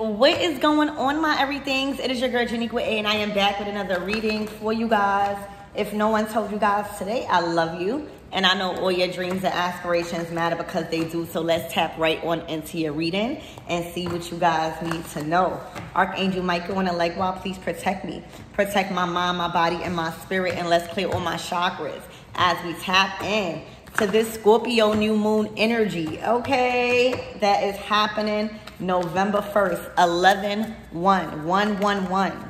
What is going on, my everythings? It is your girl Janique with A, and I am back with another reading for you guys. If no one told you guys today, I love you, and I know all your dreams and aspirations matter because they do. So let's tap right on into your reading and see what you guys need to know. Archangel Michael on the leg wall, please protect me. Protect my mind, my body, and my spirit, and let's clear all my chakras as we tap in to this Scorpio new moon energy, okay? That is happening November 1st, 11/1/111.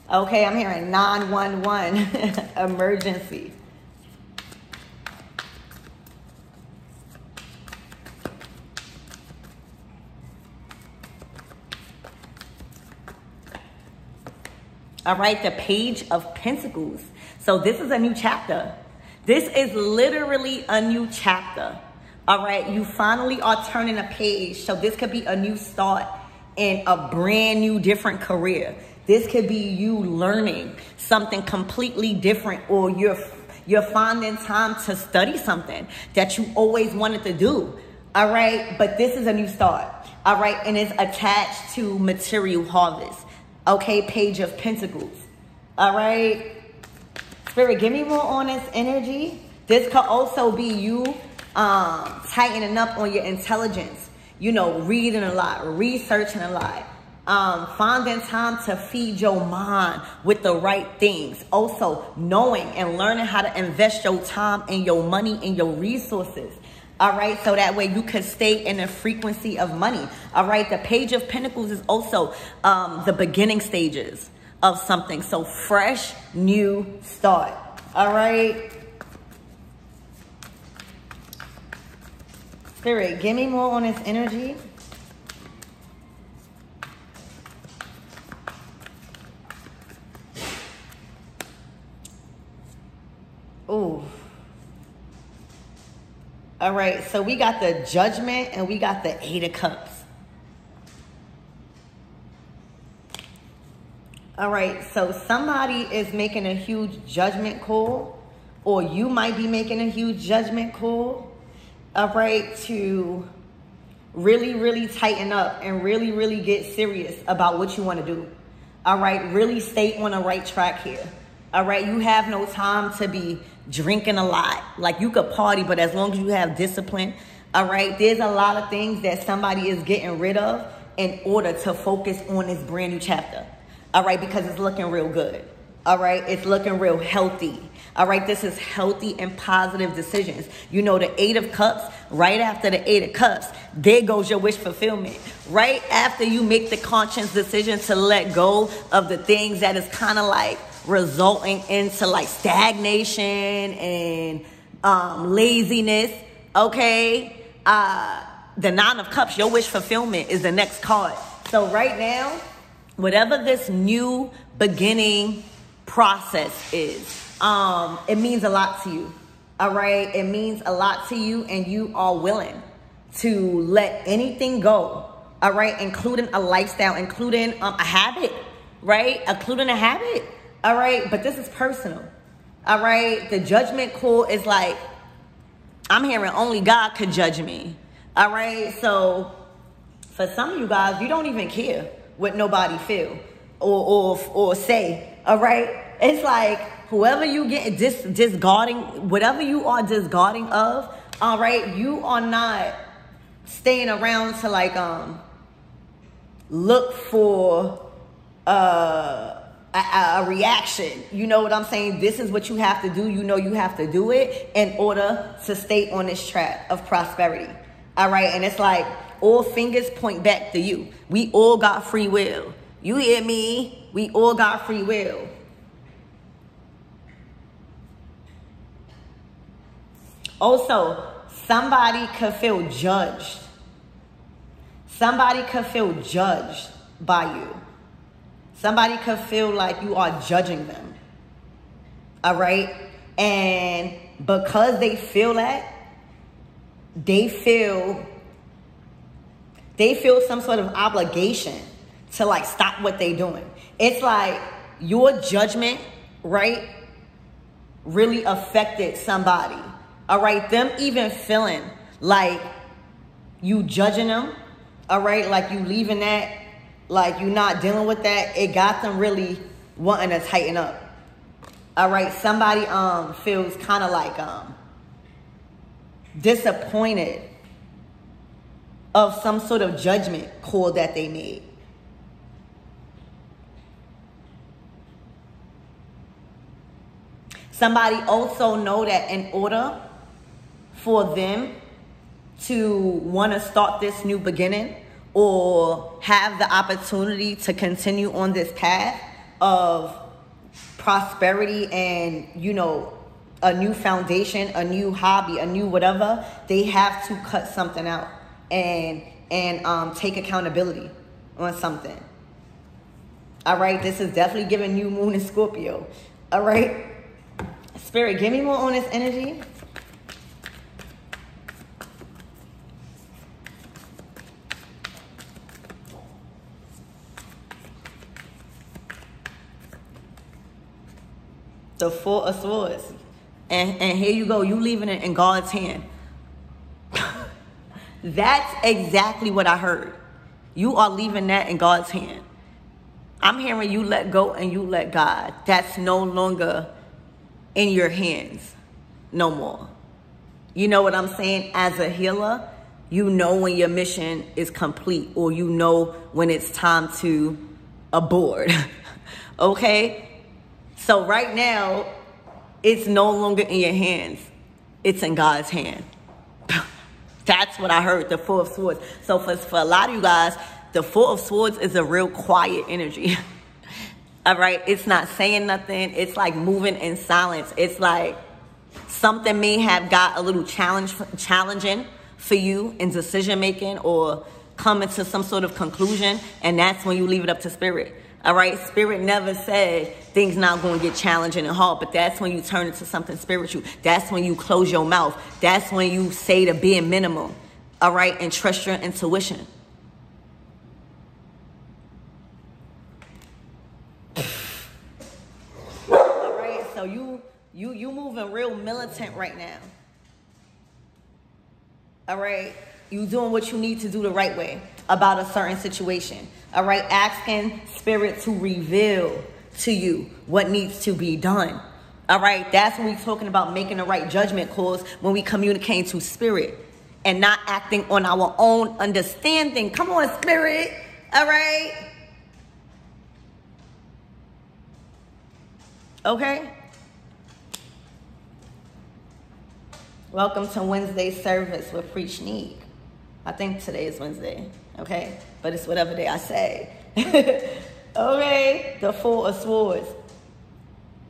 Okay, I'm hearing 911 emergency. All right, the Page of Pentacles. So this is a new chapter. This is literally a new chapter. All right, you finally are turning a page. So this could be a new start in a brand new, different career. This could be you learning something completely different, or you're finding time to study something that you always wanted to do. All right, but this is a new start. All right, and it's attached to material harvest. Okay, Page of Pentacles. All right. Spirit, give me more on this energy. This could also be you tightening up on your intelligence. You know, reading a lot, researching a lot. Finding time to feed your mind with the right things. Also, knowing and learning how to invest your time and your money and your resources. All right, so that way you can stay in the frequency of money. All right, the Page of Pentacles is also the beginning stages of something. So fresh, new start. All right. Spirit, give me more on this energy. Ooh. All right, so we got the Judgment and we got the Eight of Cups. All right, so somebody is making a huge judgment call, or you might be making a huge judgment call, all right, to really tighten up and really get serious about what you want to do. All right, really stay on the right track here. All right, you have no time to be drinking a lot. Like, you could party, but as long as you have discipline, all right, there's a lot of things that somebody is getting rid of in order to focus on this brand new chapter. All right, because it's looking real good. All right, it's looking real healthy. All right, this is healthy and positive decisions. You know, the Eight of Cups, right after the Eight of Cups, there goes your wish fulfillment. Right after you make the conscious decision to let go of the things that is kind of like resulting into like stagnation and laziness, okay? The Nine of Cups, your wish fulfillment is the next card. So right now, whatever this new beginning process is, it means a lot to you. All right, it means a lot to you, and you are willing to let anything go. All right, including a lifestyle, including a habit, right? Including a habit. All right, but this is personal. All right, the judgment call is like, I'm hearing only God could judge me. All right, so for some of you guys, you don't even care what nobody feel or say. All right, it's like whoever you get discarding, whatever you are discarding of, all right, you are not staying around to like look for a reaction. You know what I'm saying? This is what you have to do. You know you have to do it in order to stay on this track of prosperity. All right, and it's like all fingers point back to you. We all got free will. You hear me? We all got free will. Also, somebody could feel judged. Somebody could feel judged by you. Somebody could feel like you are judging them. All right? And because they feel that, they feel some sort of obligation to like stop what they doing. It's like your judgment, right, really affected somebody. All right, them even feeling like you judging them All right, like you leaving that, like you not dealing with that. It got them really wanting to tighten up. All right, somebody feels kind of like disappointed of some sort of judgment call that they made. Somebody also know that in order for them to want to start this new beginning or have the opportunity to continue on this path of prosperity and, you know, a new foundation, a new hobby, a new whatever, they have to cut something out and take accountability on something. All right, this is definitely giving new moon in Scorpio. All right, Spirit, give me more on this energy. The Four of Swords. And here you go. You leaving it in God's hand. That's exactly what I heard. You are leaving that in God's hand. I'm hearing you let go and you let God. That's no longer in your hands no more. You know what I'm saying? As a healer, you know when your mission is complete, or you know when it's time to abort. Okay? So right now, it's no longer in your hands. It's in God's hand. That's what I heard, the Four of Swords. So for a lot of you guys, the Four of Swords is a real quiet energy. All right? It's not saying nothing. It's like moving in silence. It's like something may have got a little challenging for you in decision making or coming to some sort of conclusion. And that's when you leave it up to Spirit. All right, Spirit never said things not going to get challenging and hard, but that's when you turn into something spiritual. That's when you close your mouth. That's when you say the bare minimum, all right, and trust your intuition. All right, so you moving real militant right now. All right, you doing what you need to do the right way about a certain situation. All right, asking Spirit to reveal to you what needs to be done. All right, that's when we're talking about making the right judgment calls, when we communicate to Spirit and not acting on our own understanding. Come on, Spirit. All right. Okay. Welcome to Wednesday service with Preach Need. I think today is Wednesday, okay? But it's whatever day I say. Okay, the Four of Swords.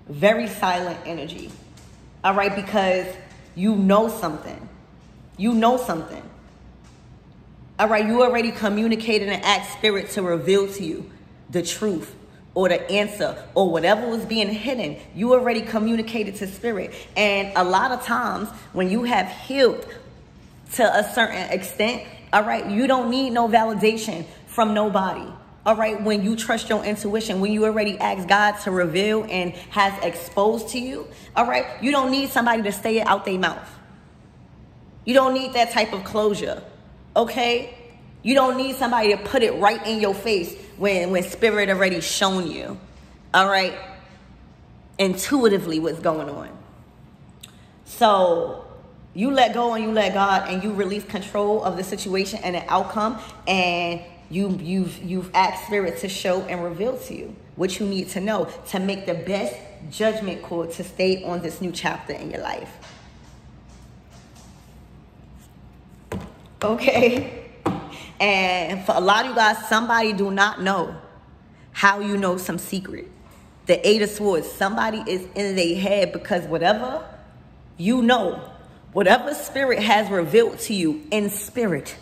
Very silent energy. All right, because you know something. You know something. All right, you already communicated and asked Spirit to reveal to you the truth or the answer or whatever was being hidden. You already communicated to Spirit. And a lot of times when you have healed to a certain extent, all right, you don't need no validation from nobody. All right, when you trust your intuition, when you already ask God to reveal and has exposed to you, all right, you don't need somebody to say it out their mouth. You don't need that type of closure, okay? You don't need somebody to put it right in your face when Spirit already shown you, all right, intuitively what's going on. So you let go and you let God and you release control of the situation and the outcome, and you've asked Spirit to show and reveal to you what you need to know to make the best judgment call to stay on this new chapter in your life. Okay? And for a lot of you guys, somebody do not know how you know some secret. The Eight of Swords, somebody is in their head because whatever you know, whatever Spirit has revealed to you in spirit,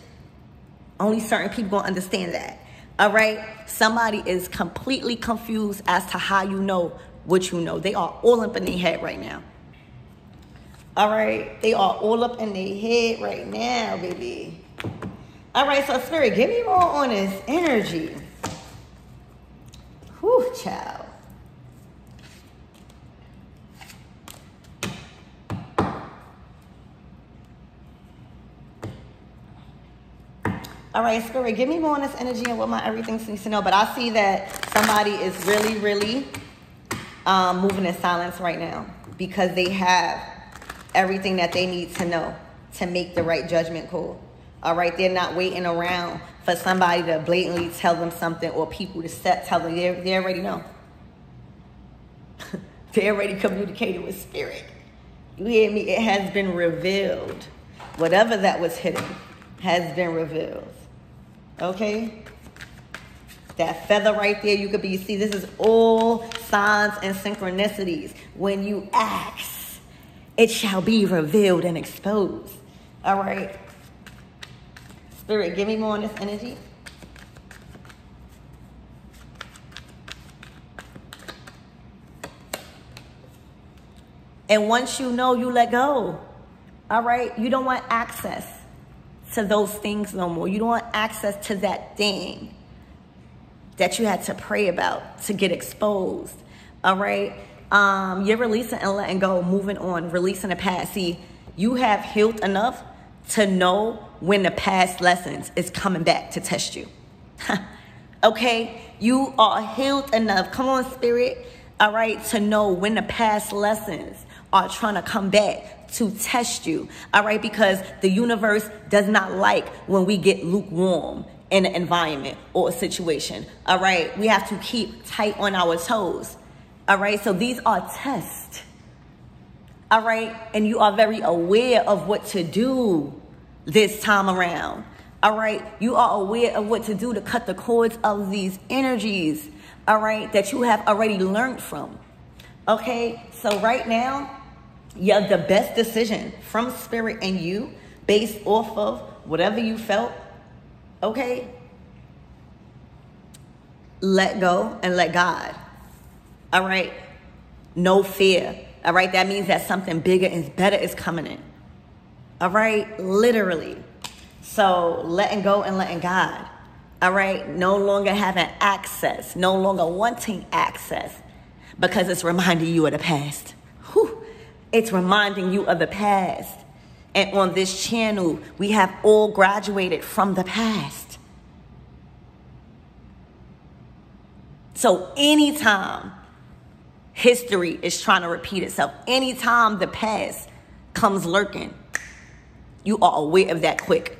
only certain people gonna understand that. All right? Somebody is completely confused as to how you know what you know. They are all up in their head right now. All right? They are all up in their head right now, baby. All right, so Spirit, give me more on this energy. Whew, child. All right, Spirit, give me more on this energy and what my everything needs to know. But I see that somebody is really, really moving in silence right now because they have everything that they need to know to make the right judgment call. All right, they're not waiting around for somebody to blatantly tell them something or people to tell them. They already know. They already communicated with Spirit. You hear me? It has been revealed. Whatever that was hidden has been revealed. Okay? That feather right there, you could be, see, this is all signs and synchronicities. When you ask, it shall be revealed and exposed. All right? Spirit, give me more on this energy. And once you know, you let go. All right? You don't want access to those things no more. You don't want access to that thing that you had to pray about to get exposed. All right? You're releasing and letting go, moving on, releasing the past. See, you have healed enough to know when the past lessons is coming back to test you. Okay? You are healed enough. Come on, Spirit. All right? To know when the past lessons are trying to come back to test you. All right? Because the universe does not like when we get lukewarm in an environment or a situation. All right? We have to keep tight on our toes. All right? So these are tests. All right? And you are very aware of what to do this time around. All right? You are aware of what to do to cut the cords of these energies. All right? That you have already learned from. Okay? So right now, yeah, the best decision from Spirit and you based off of whatever you felt. Okay? Let go and let God. All right? No fear. All right? That means that something bigger and better is coming in. All right? Literally. So letting go and letting God. All right? No longer having access. No longer wanting access because it's reminding you of the past. Whew. It's reminding you of the past. And on this channel, we have all graduated from the past. So anytime history is trying to repeat itself, anytime the past comes lurking, you are aware of that quick.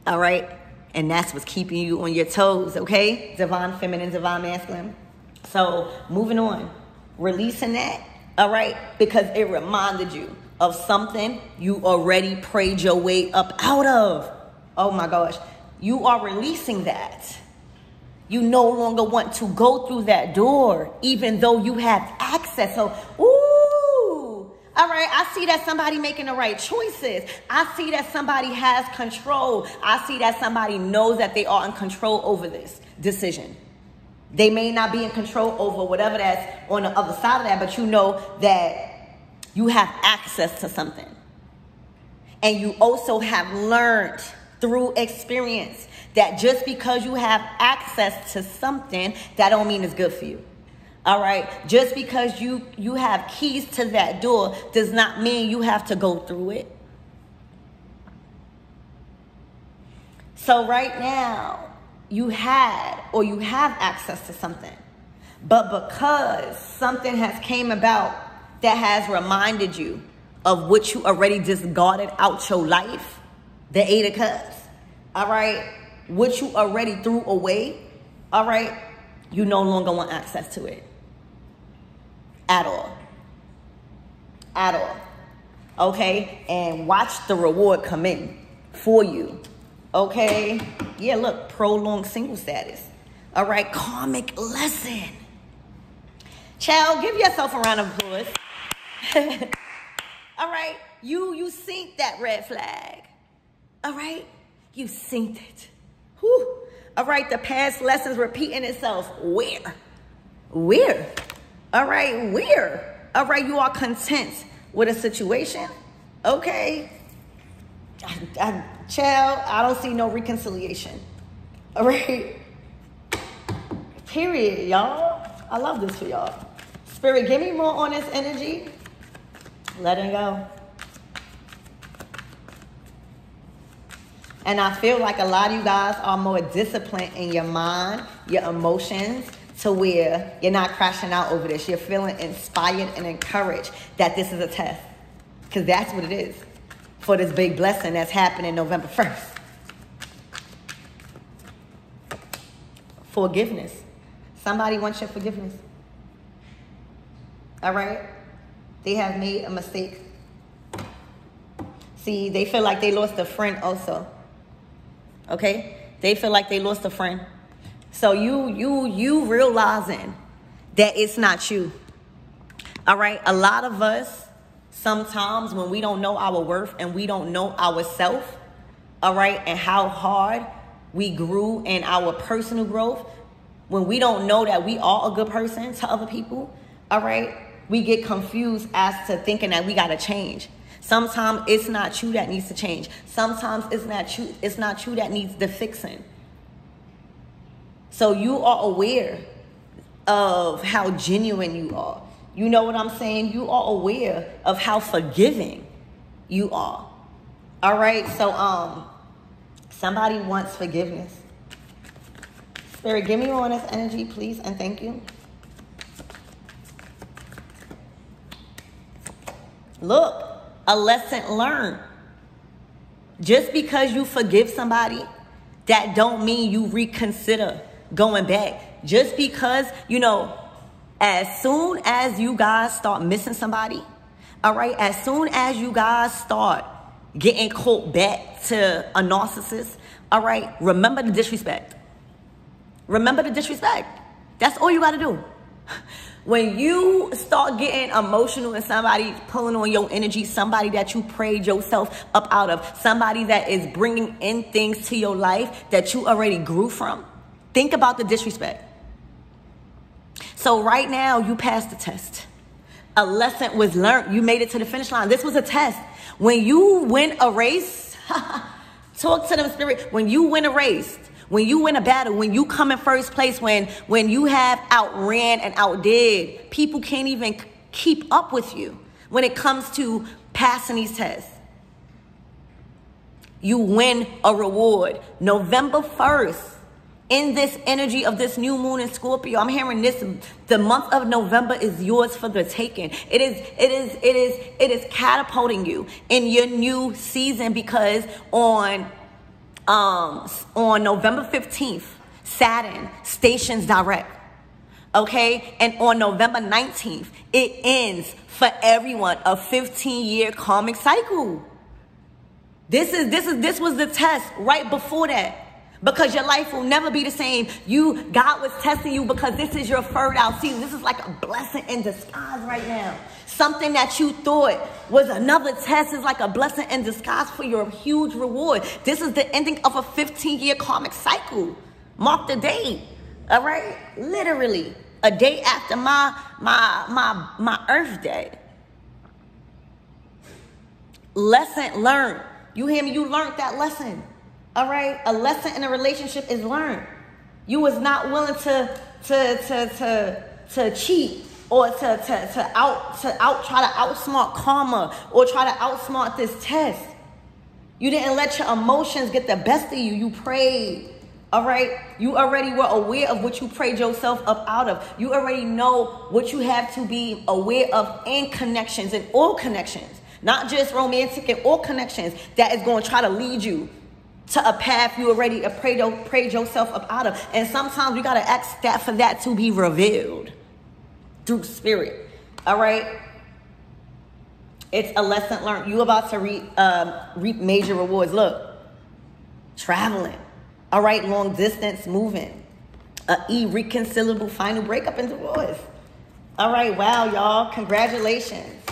All right? And that's what's keeping you on your toes, okay? Divine feminine, divine masculine. So moving on, releasing that. All right? Because it reminded you of something you already prayed your way up out of. Oh my gosh. You are releasing that. You no longer want to go through that door, even though you have access. So, ooh. All right. I see that somebody making the right choices. I see that somebody has control. I see that somebody knows that they are in control over this decision. They may not be in control over whatever that's on the other side of that, but you know that you have access to something. And you also have learned through experience that just because you have access to something, that don't mean it's good for you. All right? Just because you have keys to that door does not mean you have to go through it. So right now, you had or you have access to something, but because something has came about that has reminded you of what you already discarded out your life, the Eight of Cups, all right, what you already threw away, all right, you no longer want access to it at all, okay, and watch the reward come in for you. Okay. Yeah, look, prolonged single status. All right. Karmic lesson. Child, give yourself a round of applause. All right. You synced that red flag. All right. You synced it. Whew. All right. The past lessons repeating itself. Where? All right. Where? All right. You are content with a situation. Okay. Child, I don't see no reconciliation. All right? Period, y'all. I love this for y'all. Spirit, give me more on this energy. Letting go. And I feel like a lot of you guys are more disciplined in your mind, your emotions, to where you're not crashing out over this. You're feeling inspired and encouraged that this is a test. Because that's what it is for this big blessing that's happening November 1st. Forgiveness. Somebody wants your forgiveness. All right? They have made a mistake. See, they feel like they lost a friend also. Okay? They feel like they lost a friend. So you realizing that it's not you. All right? A lot of us, sometimes when we don't know our worth and we don't know ourselves, all right, and how hard we grew in our personal growth, when we don't know that we are a good person to other people, all right, we get confused as to thinking that we got to change. Sometimes it's not you that needs to change. Sometimes it's not you that needs the fixing. So you are aware of how genuine you are. You know what I'm saying? You are aware of how forgiving you are. All right? So somebody wants forgiveness. Spirit, give me more on this energy, please, and thank you. Look. A lesson learned. Just because you forgive somebody, that don't mean you reconsider going back. Just because, you know, as soon as you guys start missing somebody, all right, as soon as you guys start getting caught back to a narcissist, all right, remember the disrespect. Remember the disrespect. That's all you got to do. When you start getting emotional and somebody pulling on your energy, somebody that you prayed yourself up out of, somebody that is bringing in things to your life that you already grew from, think about the disrespect. So right now, you passed the test. A lesson was learned. You made it to the finish line. This was a test. When you win a race, talk to them, Spirit. When you win a race, when you win a battle, when you come in first place, when you have outran and outdid, people can't even keep up with you when it comes to passing these tests. You win a reward. November 1st, in this energy of this new moon in Scorpio, I'm hearing this, the month of November is yours for the taking. It is catapulting you in your new season, because on November 15th, Saturn stations direct. Okay? And on November 19th, it ends for everyone a 15-year karmic cycle. This was the test right before that. Because your life will never be the same. God was testing you because this is your third out season. This is like a blessing in disguise right now. Something that you thought was another test is like a blessing in disguise for your huge reward. This is the ending of a 15-year karmic cycle. Mark the date. All right? Literally. A day after my Earth Day. Lesson learned. You hear me? You learned that lesson. All right? A lesson in a relationship is learned. You was not willing to cheat or to try to outsmart karma or try to outsmart this test. You didn't let your emotions get the best of you. You prayed. All right? You already were aware of what you prayed yourself up out of. You already know what you have to be aware of in connections, in all connections. Not just romantic, and all connections that is going to try to lead you to a path you already prayed yourself up out of. And sometimes we got to ask that for that to be revealed through spirit. All right? It's a lesson learned. You about to reap major rewards. Look, traveling. All right, long distance moving. Irreconcilable final breakup and divorce. All right, wow, y'all. Congratulations.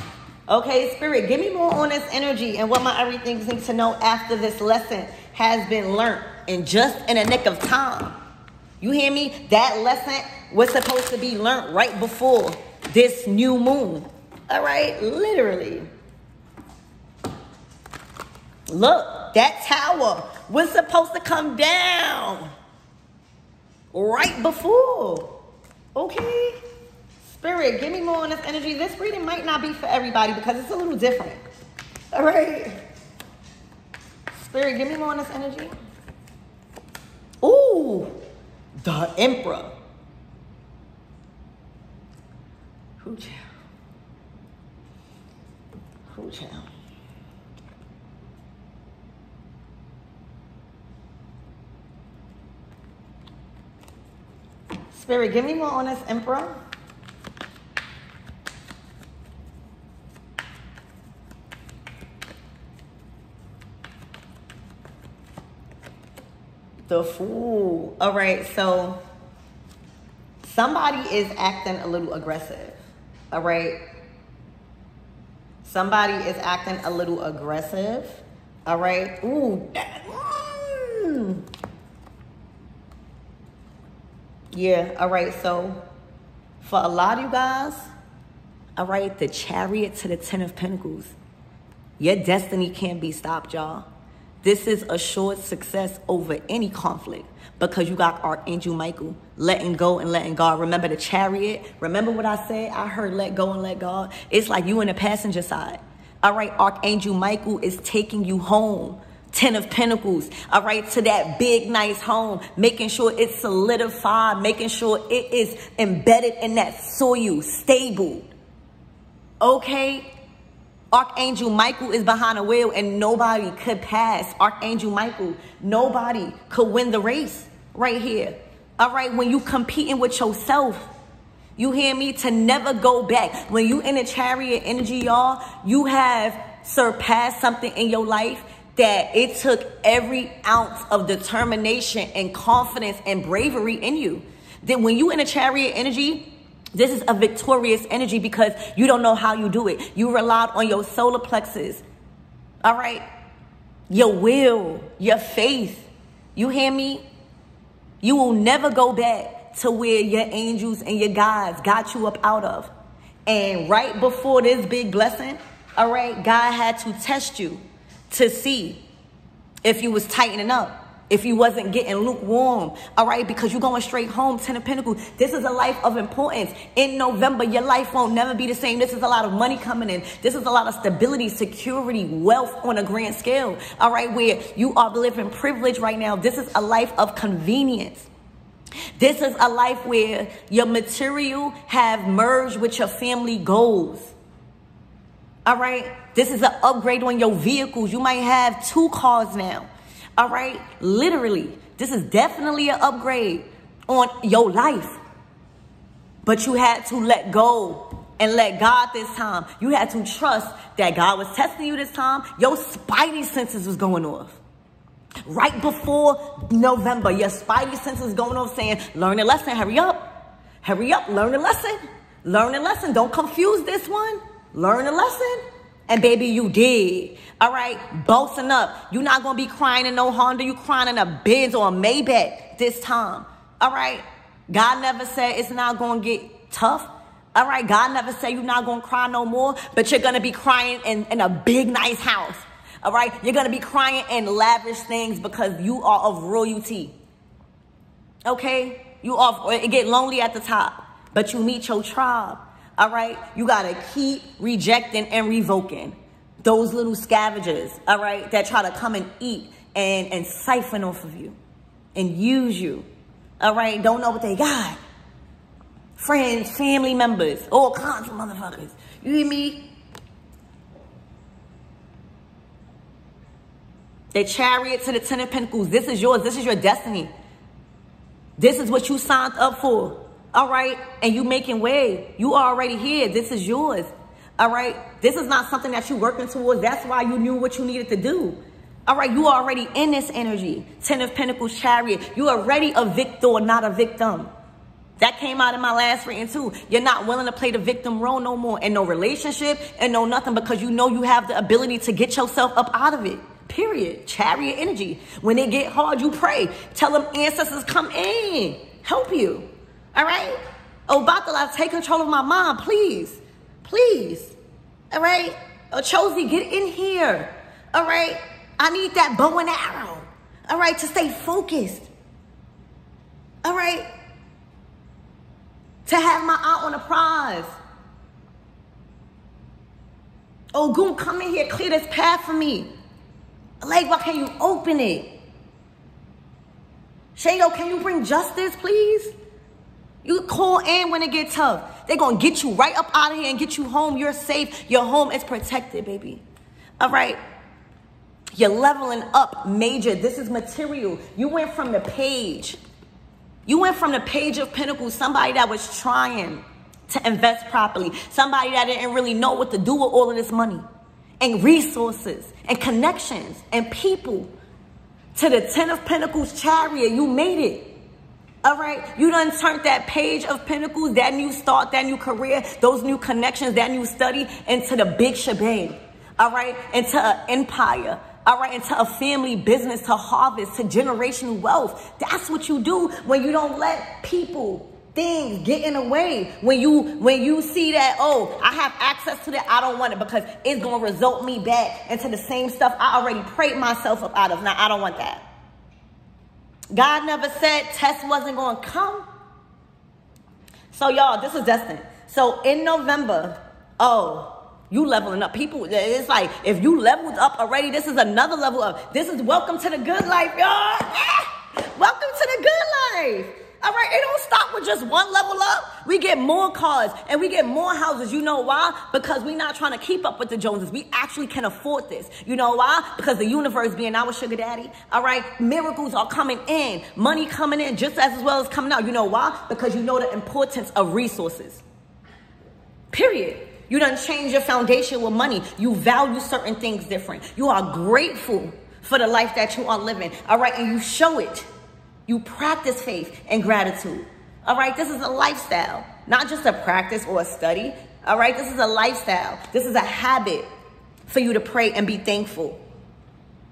Okay, Spirit, give me more on this energy and what my everything needs to know after this lesson has been learned in just in a nick of time. You hear me? That lesson was supposed to be learned right before this new moon. All right? Literally. Look, that tower was supposed to come down right before. Okay? Spirit, give me more on this energy. This reading might not be for everybody because it's a little different. All right? Spirit, give me more on this energy. Ooh, the Emperor. Who child? Who child? Spirit, give me more on this Emperor. The Fool. All right, so somebody is acting a little aggressive. All right. Somebody is acting a little aggressive. All right. Ooh. Yeah. All right. So for a lot of you guys, all right, the Chariot to the Ten of Pentacles. Your destiny can't be stopped, y'all. This is assured success over any conflict because you got Archangel Michael letting go and letting God. Remember the Chariot? Remember what I said? I heard let go and let God. It's like you in the passenger side. All right, Archangel Michael is taking you home. Ten of Pentacles, all right, to that big, nice home, making sure it's solidified, making sure it is embedded in that soil, stable. Okay? Archangel Michael is behind the wheel and nobody could pass Archangel Michael. Nobody could win the race right here. All right, when you competing with yourself, you hear me? To never go back. When you in a Chariot energy, y'all, you have surpassed something in your life that it took every ounce of determination and confidence and bravery in you. Then when you in a Chariot energy, this is a victorious energy because you don't know how you do it. You relied on your solar plexus. All right? Your will, your faith. You hear me? You will never go back to where your angels and your guides got you up out of. And right before this big blessing, all right, God had to test you to see if you was tightening up. If you wasn't getting lukewarm, all right, because you're going straight home, Ten of Pentacles. This is a life of importance. In November, your life won't never be the same. This is a lot of money coming in. This is a lot of stability, security, wealth on a grand scale, all right, where you are living privilege right now. This is a life of convenience. This is a life where your material have merged with your family goals. All right, this is an upgrade on your vehicles. You might have 2 cars now. All right, literally, this is definitely an upgrade on your life. But you had to let go and let God this time. You had to trust that God was testing you this time. Your Spidey senses was going off. Right before November, your Spidey senses was going off saying, learn a lesson, hurry up. Hurry up, learn a lesson. Learn a lesson. Don't confuse this one. Learn a lesson. And baby, you did. All right, bossing up. You're not going to be crying in no Honda. You crying in a Benz or a Maybach this time. All right, God never said it's not going to get tough. All right, God never said you're not going to cry no more, but you're going to be crying in a big, nice house. All right, you're going to be crying in lavish things because you are of royalty. Okay, it get lonely at the top, but you meet your tribe. All right, you got to keep rejecting and revoking those little scavengers, all right, that try to come and eat and siphon off of you and use you, all right? Don't know what they got. Friends, family members, all kinds of motherfuckers. You hear me? The Chariot to the Ten of Pentacles. This is yours. This is your destiny. This is what you signed up for. All right, and you making way. You are already here. This is yours. All right, this is not something that you're working towards. That's why you knew what you needed to do. All right, you are already in this energy. Ten of Pentacles, Chariot. You are already a victor, not a victim. That came out in my last reading too. You're not willing to play the victim role no more in no relationship and no nothing because you know you have the ability to get yourself up out of it. Period. Chariot energy. When it get hard, you pray. Tell them ancestors come in. Help you. All right? Oh, Batala, take control of my mind, please. Please. All right? Oh, Chosi, get in here. All right? I need that bow and arrow. All right? To stay focused. All right? To have my eye on the prize. Oh, Goon, come in here. Clear this path for me. Like, why can't you open it? Shado, can you bring justice, please? You call in when it gets tough. They're going to get you right up out of here and get you home. You're safe. Your home is protected, baby. All right? You're leveling up major. This is material. You went from the page. You went from the page of Pentacles, somebody that was trying to invest properly. Somebody that didn't really know what to do with all of this money and resources and connections and people, to the 10 of Pentacles chariot. You made it. All right. You done turned that page of Pentacles, that new start, that new career, those new connections, that new study into the big shebang. All right. Into an empire. All right. Into a family business, to harvest, to generational wealth. That's what you do when you don't let people, things get in the way. When you see that, oh, I have access to that, I don't want it because it's going to result me back into the same stuff I already prayed myself up out of. Now, I don't want that. God never said test wasn't going to come. So, y'all, this is destined. So, in November, oh, you leveling up. People, it's like, if you leveled up already, this is another level up. This is welcome to the good life, y'all. Welcome to the good life. All right, it don't stop with just one level up. We get more cars and we get more houses. You know why? Because we're not trying to keep up with the Joneses. We actually can afford this. You know why? Because the universe being our sugar daddy. All right, miracles are coming in. Money coming in just as well as coming out. You know why? Because you know the importance of resources. Period. You done change your foundation with money. You value certain things different. You are grateful for the life that you are living. All right, and you show it. You practice faith and gratitude. All right, this is a lifestyle, not just a practice or a study. All right, this is a lifestyle. This is a habit for you to pray and be thankful,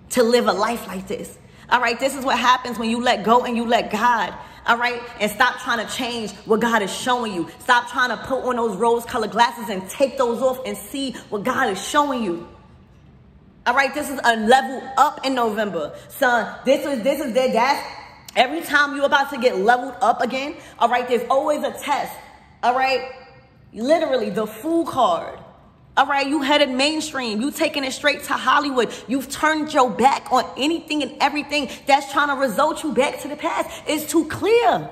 to live a life like this. All right, this is what happens when you let go and you let God. All right, and stop trying to change what God is showing you. Stop trying to put on those rose-colored glasses and take those off and see what God is showing you. All right, this is a level up in November. Son, this is that. Every time you're about to get leveled up again, all right, there's always a test, all right? Literally, the Fool card, all right? You headed mainstream. You taking it straight to Hollywood. You've turned your back on anything and everything that's trying to result you back to the past. It's too clear.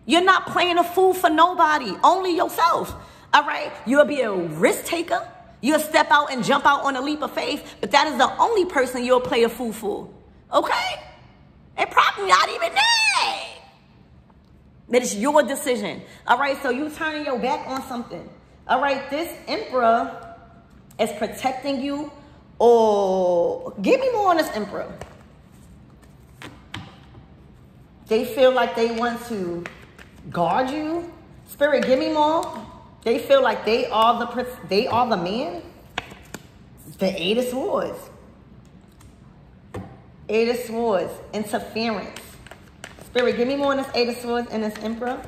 You're not playing a fool for nobody, only yourself, all right? You'll be a risk taker. You'll step out and jump out on a leap of faith, but that is the only person you'll play a fool for, okay? And probably not even that. That is your decision. All right, so you turning your back on something. All right, this Emperor is protecting you. Or give me more on this Emperor. They feel like they want to guard you. Spirit, give me more. They feel like they are the man. The Eight of Swords. Eight of Swords, interference. Spirit, give me more on this Eight of Swords and this Emperor.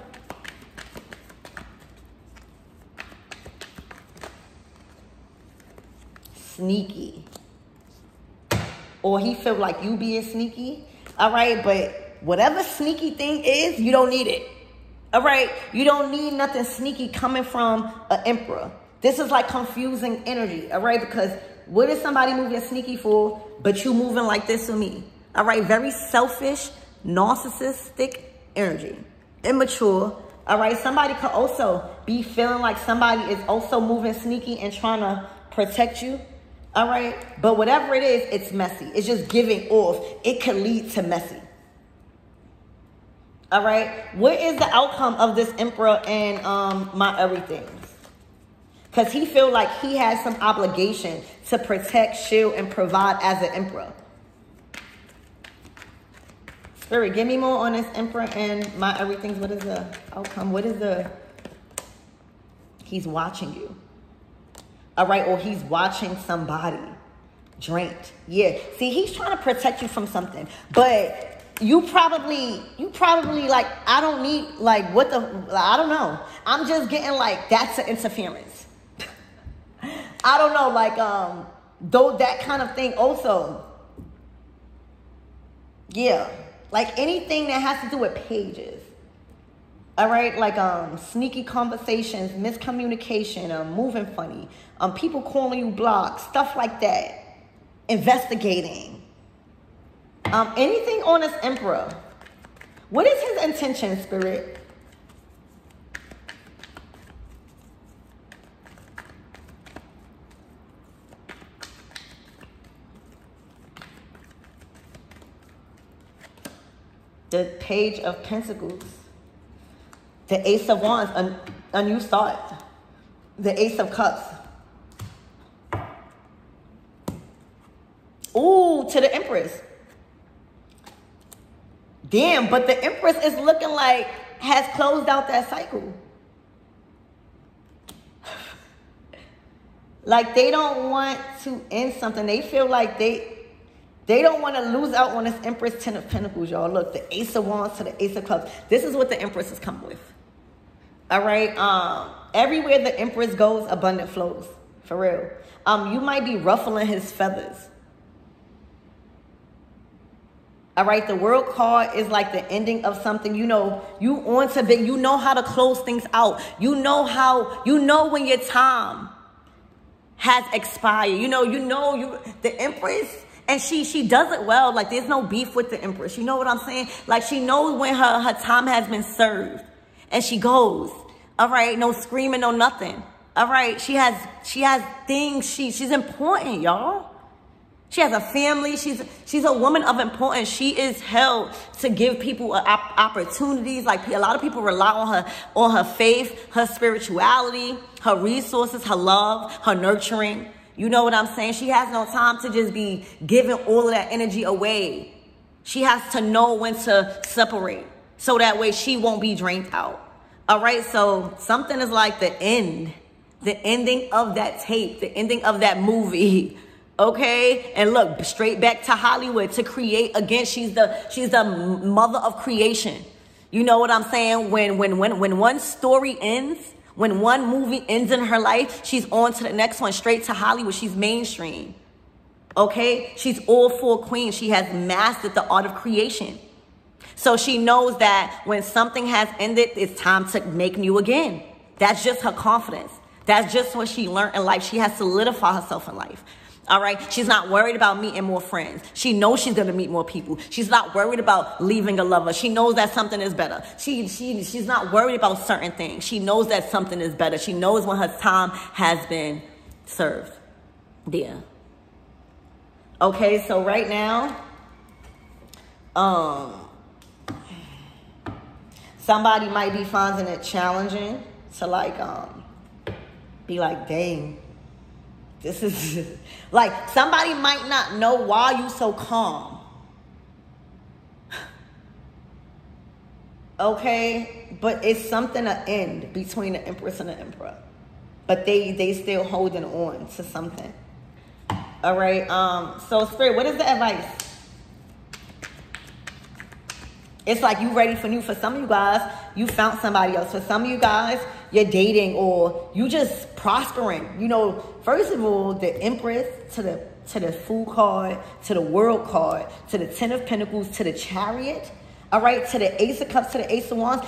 Sneaky. Or he feel like you being sneaky. All right, but whatever sneaky thing is, you don't need it. All right, you don't need nothing sneaky coming from an Emperor. This is like confusing energy, all right, because what is somebody moving sneaky for, but you moving like this to me? All right, very selfish, narcissistic energy. Immature. All right, somebody could also be feeling like somebody is also moving sneaky and trying to protect you. All right, but whatever it is, it's messy. It's just giving off. It could lead to messy. All right, what is the outcome of this Emperor and my everything? Because he feel like he has some obligation to protect, shield, and provide as an Emperor. Spirit, give me more on this Emperor and my everything. What is the outcome? What is the... He's watching you. All right, or he's watching somebody drained. Yeah, see, he's trying to protect you from something. But you probably like, I don't need, like, what the... I don't know. I'm just getting like, that's an interference. I don't know, like, though that kind of thing also. Yeah, like anything that has to do with pages. All right, like sneaky conversations, miscommunication, moving funny, people calling you blocked, stuff like that. investigating. Anything on this Emperor. What is his intention, Spirit? The Page of Pentacles. The Ace of Wands, a new start. The Ace of Cups. Ooh, to the Empress. Damn, but the Empress is looking like has closed out that cycle. Like they don't want to end something. They feel like they don't want to lose out on this Empress. Ten of Pentacles, y'all. Look, the Ace of Wands to the Ace of Cups. This is what the Empress has come with. All right. Everywhere the Empress goes, abundant flows. For real. You might be ruffling his feathers. All right, the World card is like the ending of something. You know, you on to big. You know how to close things out. You know when your time has expired. The Empress, and she does it well. Like there's no beef with the Empress. You know what I'm saying? Like she knows when her time has been served, and she goes. All right, no screaming, no nothing. All right, she has things. She's important, y'all. She has a family. She's a woman of importance. She is held to give people opportunities. Like a lot of people rely on her faith, her spirituality, her resources, her love, her nurturing. You know what I'm saying? She has no time to just be giving all of that energy away. She has to know when to separate so that way she won't be drained out. All right. So something is like the ending of that tape, the ending of that movie. Okay, and look, straight back to Hollywood to create again. She's the mother of creation. You know what I'm saying? When one story ends, when one movie ends in her life, she's on to the next one, straight to Hollywood. She's mainstream. Okay, she's all for queen. She has mastered the art of creation. So she knows that when something has ended, it's time to make new again. That's just her confidence. That's just what she learned in life. She has solidified herself in life. All right. She's not worried about meeting more friends. She knows she's going to meet more people. She's not worried about leaving a lover. She knows that something is better. She's not worried about certain things. She knows that something is better. She knows when her time has been served. Yeah. Okay. So right now, somebody might be finding it challenging to be like, dang. This is like somebody might not know why you so calm. Okay, but it's something to end between the Empress and the Emperor. But they still holding on to something. All right. So Spirit, what is the advice? It's like you ready for new. For some of you guys, you found somebody else. For some of you guys, you're dating or you just prospering. You know, first of all, the Empress to the Fool card, to the World card, to the Ten of Pentacles, to the Chariot. All right, to the Ace of Cups, to the Ace of Wands.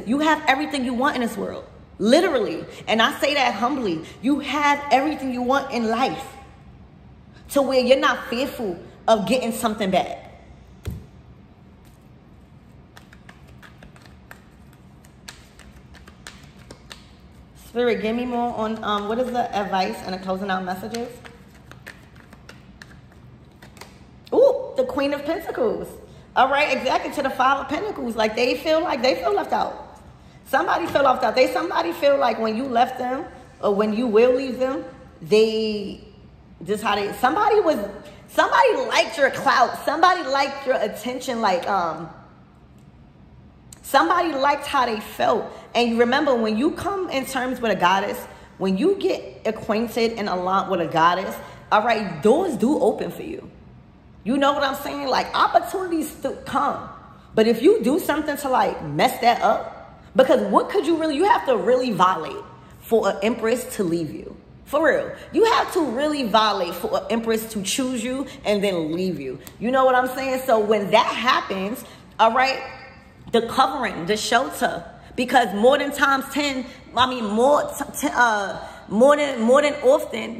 You have everything you want in this world. Literally. And I say that humbly. You have everything you want in life. To where you're not fearful of getting something back. Spirit, give me more on what is the advice and the closing out messages? Ooh, the Queen of Pentacles. All right, exactly, to the Five of Pentacles. Like they feel left out. Somebody feel left out. Somebody feel like when you left them or when you will leave them, somebody liked your clout. Somebody liked your attention. Somebody liked how they felt. And you remember, when you come in terms with a goddess, when you get acquainted and aligned with a goddess, all right, doors do open for you. You know what I'm saying? Like, opportunities still come. But if you do something to, mess that up, because what could you have to really violate for an Empress to leave you. For real. You have to really violate for an Empress to choose you and then leave you. You know what I'm saying? So when that happens, all right, the covering, the shelter, because more than often,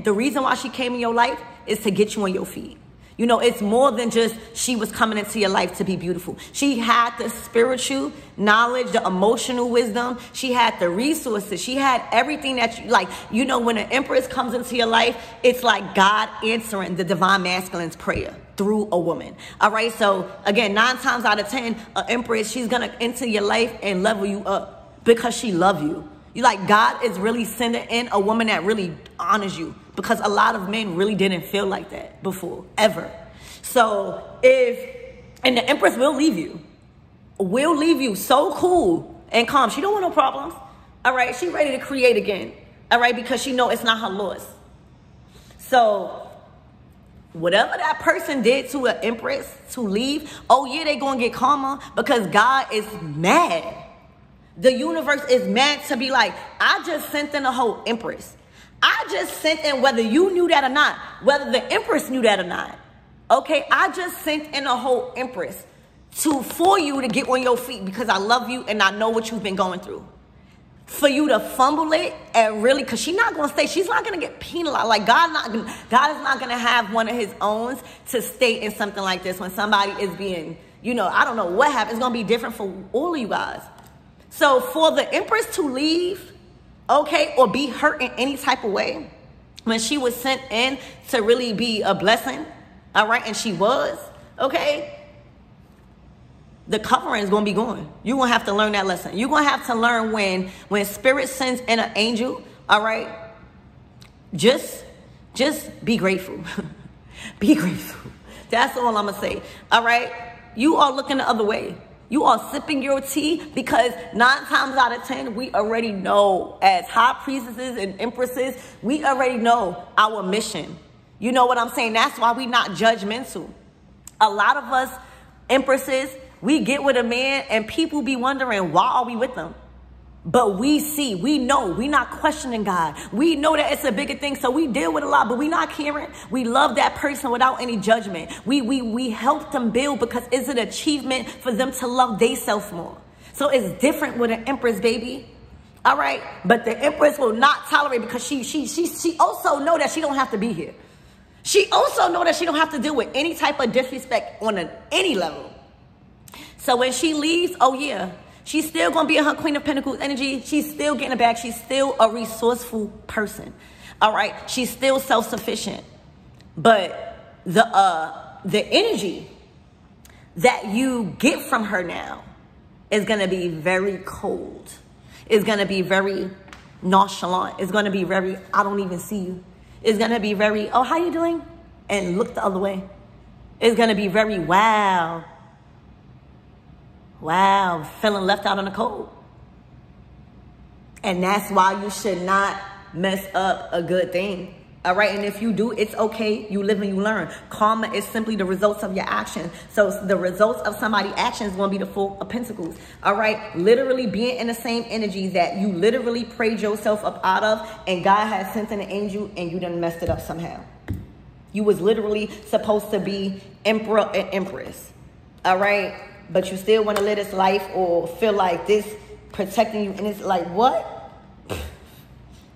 the reason why she came in your life is to get you on your feet. You know, it's more than just she was coming into your life to be beautiful. She had the spiritual knowledge, the emotional wisdom. She had the resources. She had everything that you like. You know, when an empress comes into your life, it's like God answering the divine masculine's prayer through a woman. All right. So again, 9 times out of 10, an empress, she's going to enter your life and level you up because she loves you. You like, God is really sending in a woman that really honors you, because a lot of men really didn't feel like that before, ever. So and the empress will leave you so cool and calm. She don't want no problems. All right. She ready to create again. All right. Because she know it's not her loss. So whatever that person did to an empress to leave, oh yeah, they going to get karma, because God is mad. The universe is mad to be like, I just sent in a whole empress. I just sent in, whether you knew that or not, whether the empress knew that or not. Okay, I just sent in a whole empress for you to get on your feet, because I love you and I know what you've been going through. For you to fumble it and really, because she's not going to stay. She's not going to get penalized. Like God is not going to have one of his own to stay in something like this when somebody is being, you know, I don't know what happened. It's going to be different for all of you guys. So for the empress to leave, okay, or be hurt in any type of way, when she was sent in to really be a blessing, all right, and she was, okay, the covering is going to be gone. You're going to have to learn that lesson. You're going to have to learn when spirit sends in an angel, all right, just be grateful. Be grateful. That's all I'm going to say, all right? You are looking the other way. You are sipping your tea, because 9 times out of 10, we already know, as high priestesses and empresses, we already know our mission. You know what I'm saying? That's why we not judgmental. A lot of us empresses, we get with a man and people be wondering, why are we with them? But we know, we not questioning God. We know that it's a bigger thing. So we deal with a lot, but we not caring. We love that person without any judgment. We help them build, because it's an achievement for them to love themselves more. So it's different with an empress, baby. All right. But the empress will not tolerate, because she also know that she don't have to be here. She also know that she don't have to deal with any type of disrespect on any level. So when she leaves, oh yeah, she's still going to be in her Queen of Pentacles energy. She's still getting it back. She's still a resourceful person. All right. She's still self-sufficient. But the energy that you get from her now is going to be very cold. It's going to be very nonchalant. It's going to be very, I don't even see you. It's going to be very, oh, how you doing? And look the other way. It's going to be very, wow. Wow, feeling left out in the cold. And that's why you should not mess up a good thing. All right, and if you do, it's okay. You live and you learn. Karma is simply the results of your actions. So the results of somebody's actions is going to be the Four of Pentacles. All right, literally being in the same energy that you literally prayed yourself up out of, and God has sent an angel and you done messed it up somehow. You was literally supposed to be emperor and empress. All right, but you still want to live this life or feel like this protecting you, and it's like, what?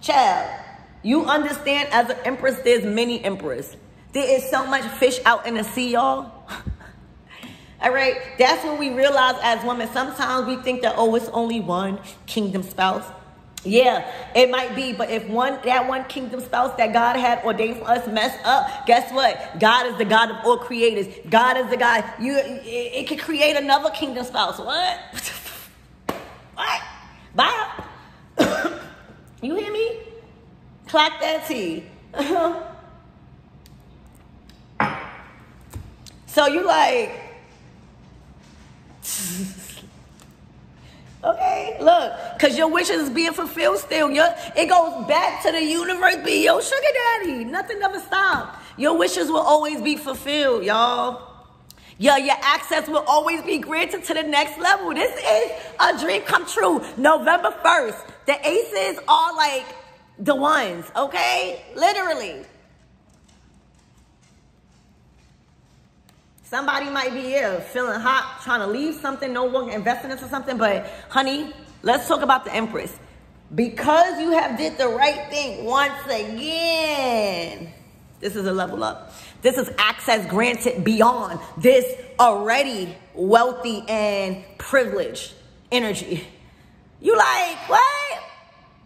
Child. You understand, as an empress, there's many emperors. There is so much fish out in the sea, y'all. All right. That's when we realize as women, sometimes we think that, oh, it's only one kingdom spouse. Yeah, it might be. But if that one kingdom spouse that God had ordained for us mess up, guess what? God is the God of all creators. God is the God. It could create another kingdom spouse. What? What? Bye. You hear me? Clock that tea. So you like, okay, look, because your wishes is being fulfilled still. It goes back to the universe, be your sugar daddy. Nothing ever stops. Your wishes will always be fulfilled, y'all. Yeah, your access will always be granted to the next level. This is a dream come true. November 1st. The aces are like the ones, okay? Literally. Somebody might be here feeling hot, trying to leave something, no one investing into something. But, honey, let's talk about the Empress. Because you have did the right thing once again. This is a level up. This is access granted beyond this already wealthy and privileged energy. You like, what?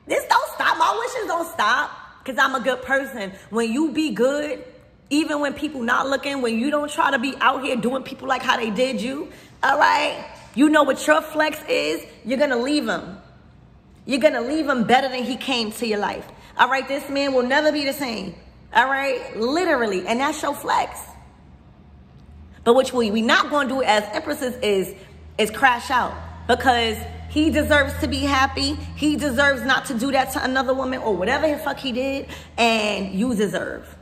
This don't stop. My wishes don't stop because I'm a good person. When you be good, even when people not looking, when you don't try to be out here doing people like how they did you, all right? You know what your flex is. You're going to leave him. You're going to leave him better than he came to your life. All right? This man will never be the same. All right? Literally. And that's your flex. But what we not going to do as empresses is crash out. Because he deserves to be happy. He deserves not to do that to another woman or whatever the fuck he did. And you deserve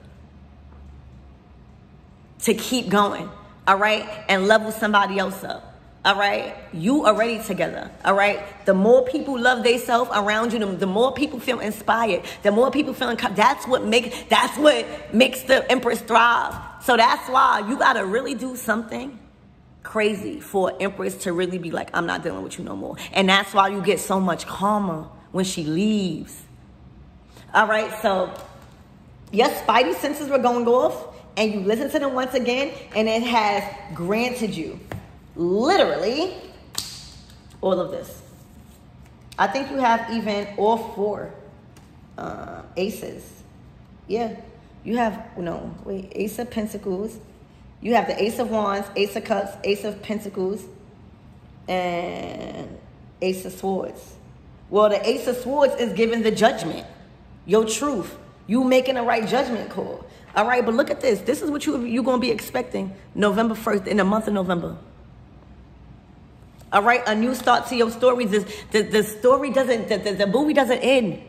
to keep going. All right? And level somebody else up. All right, you already together. All right, the more people love themselves around you, the more people feel inspired. The more people feel that's what makes the Empress thrive. So that's why you gotta really do something crazy for Empress to really be like, I'm not dealing with you no more. And that's why you get so much calmer when she leaves. All right, so your Spidey senses were going off, and you listen to them once again, and it has granted you literally all of this. I think you have even all 4 aces. Yeah, you have, Ace of Pentacles. You have the Ace of Wands, Ace of Cups, Ace of Pentacles, and Ace of Swords. Well, the Ace of Swords is giving the judgment, your truth. You making the right judgment call. All right, but look at this. This is what you're going to be expecting November 1st, in the month of November. All right, a new start to your stories. The story doesn't, the movie doesn't end.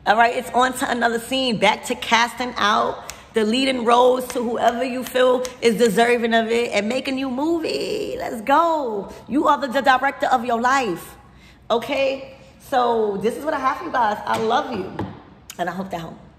All right, it's on to another scene. Back to casting out the leading roles to whoever you feel is deserving of it and make a new movie. Let's go. You are the director of your life. Okay, so this is what I have for you guys. I love you, and I hope that helps.